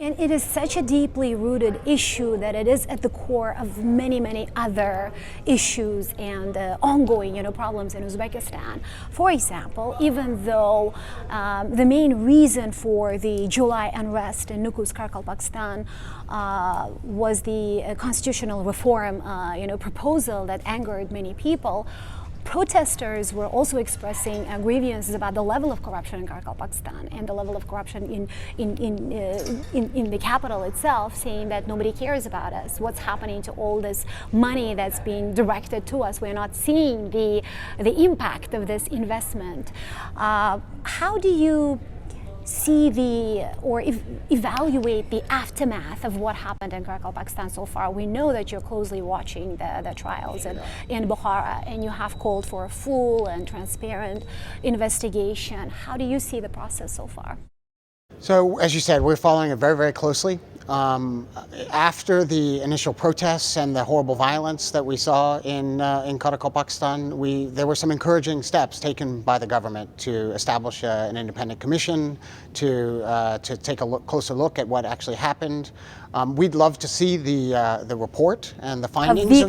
And it is such a deeply rooted issue that it is at the core of many, many other issues and ongoing, problems in Uzbekistan. For example, even though the main reason for the July unrest in Nukus, Karakalpakstan, was the constitutional reform, proposal that angered many people, protesters were also expressing grievances about the level of corruption in Karakalpakstan and the level of corruption in the capital itself, saying that nobody cares about us. What's happening to all this money that's being directed to us? We're not seeing the impact of this investment. How do you see evaluate the aftermath of what happened in Karakalpakstan so far? We know that you're closely watching the trials in Bukhara, and you have called for a full and transparent investigation. How do you see the process so far? So, as you said, we're following it very, very closely. After the initial protests and the horrible violence that we saw in Karakalpakstan, there were some encouraging steps taken by the government to establish an independent commission to take a closer look at what actually happened. We'd love to see the report and the findings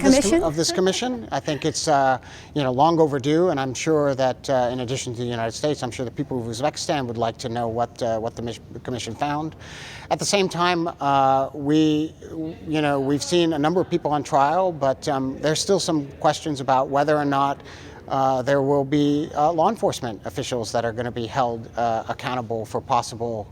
of this commission. I think it's long overdue, and I'm sure that in addition to the United States, I'm sure the people of Uzbekistan would like to know what the commission found. At the same time, we've seen a number of people on trial, but there's still some questions about whether or not there will be law enforcement officials that are going to be held accountable for possible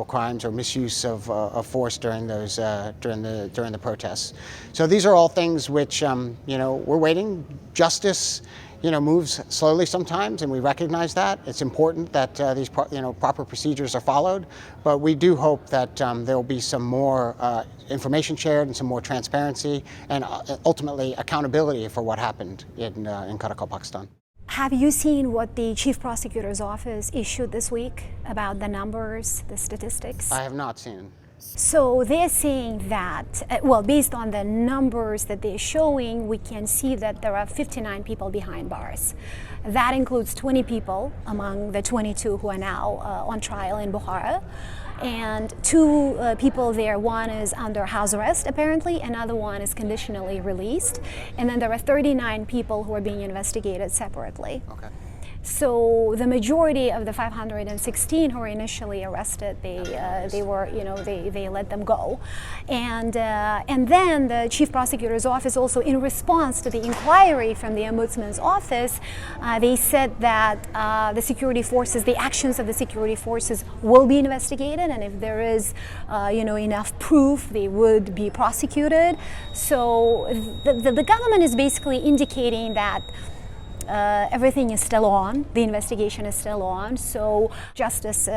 crimes or misuse of force during the protests. So these are all things which we're waiting. Justice moves slowly sometimes, and we recognize that. It's important that these proper procedures are followed, but we do hope that there will be some more information shared and some more transparency and ultimately accountability for what happened in Karakalpakstan. Have you seen what the Chief Prosecutor's Office issued this week about the numbers, the statistics? I have not seen. So they're saying that, based on the numbers that they're showing, we can see that there are 59 people behind bars. That includes 20 people among the 22 who are now on trial in Bukhara. And two people there, one is under house arrest apparently, another one is conditionally released. And then there are 39 people who are being investigated separately. Okay. So the majority of the 516 who were initially arrested, they let them go, and then the Chief Prosecutor's Office also, in response to the inquiry from the Ombudsman's office, they said that the actions of the security forces will be investigated, and if there is enough proof, they would be prosecuted. So the government is basically indicating that everything is still on, the investigation is still on. So Justice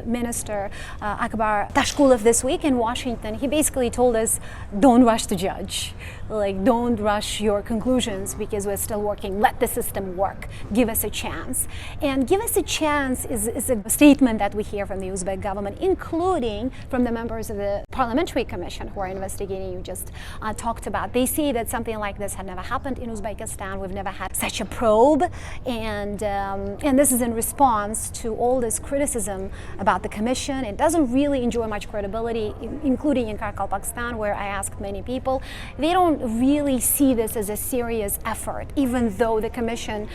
Minister Akbar Tashkulov this week in Washington, he basically told us, don't rush to judge. Don't rush your conclusions because we're still working. Let the system work. Give us a chance. And give us a chance is a statement that we hear from the Uzbek government, including from the members of the Parliamentary Commission who are investigating, you just talked about. They say that something like this had never happened in Uzbekistan. We've never had such a probe. And this is in response to all this criticism about the commission. It doesn't really enjoy much credibility, including in Karakalpakstan, where I asked many people. They don't really see this as a serious effort, even though the commission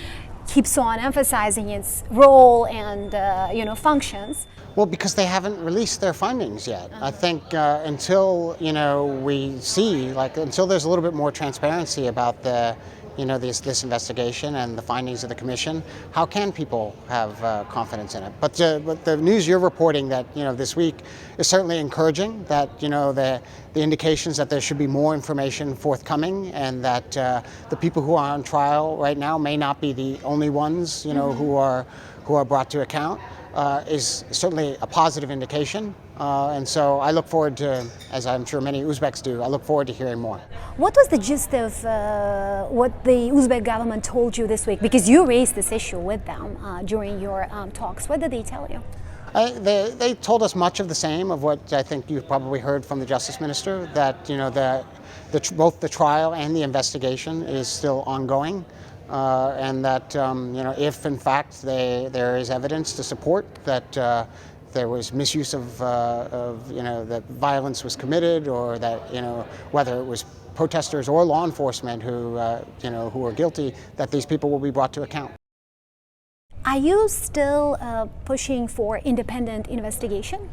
keeps on emphasizing its role and functions. Well, because they haven't released their findings yet. I think until we see, until there's a little bit more transparency about this investigation and the findings of the commission, how can people have confidence in it? But the news you're reporting that this week is certainly encouraging. That the indications that there should be more information forthcoming, and that the people who are on trial right now may not be the only ones who are brought to account, is certainly a positive indication. And so I look forward to, as I'm sure many Uzbeks do, I look forward to hearing more. What was the gist of what the Uzbek government told you this week? Because you raised this issue with them during your talks. What did they tell you? They told us much of the same of what I think you've probably heard from the Justice Minister, that both the trial and the investigation is still ongoing. And that if in fact there is evidence to support that there was misuse of that violence was committed, or that whether it was protesters or law enforcement who were guilty, that these people will be brought to account. Are you still pushing for independent investigation?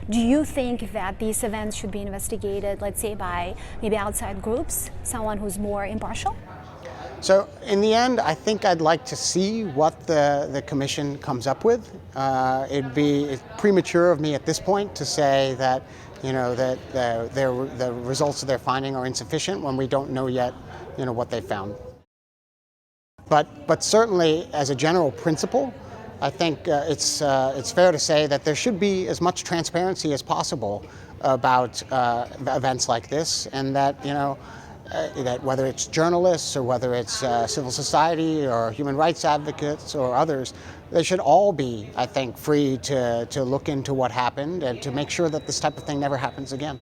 Do you think that these events should be investigated, let's say, by maybe outside groups, someone who's more impartial? So in the end, I think I'd like to see what the commission comes up with. It'd be premature of me at this point to say that the results of their finding are insufficient when we don't know yet what they found. But certainly, as a general principle, I think it's fair to say that there should be as much transparency as possible about events like this, and that that whether it's journalists or whether it's civil society or human rights advocates or others, they should all be, I think, free to look into what happened and to make sure that this type of thing never happens again.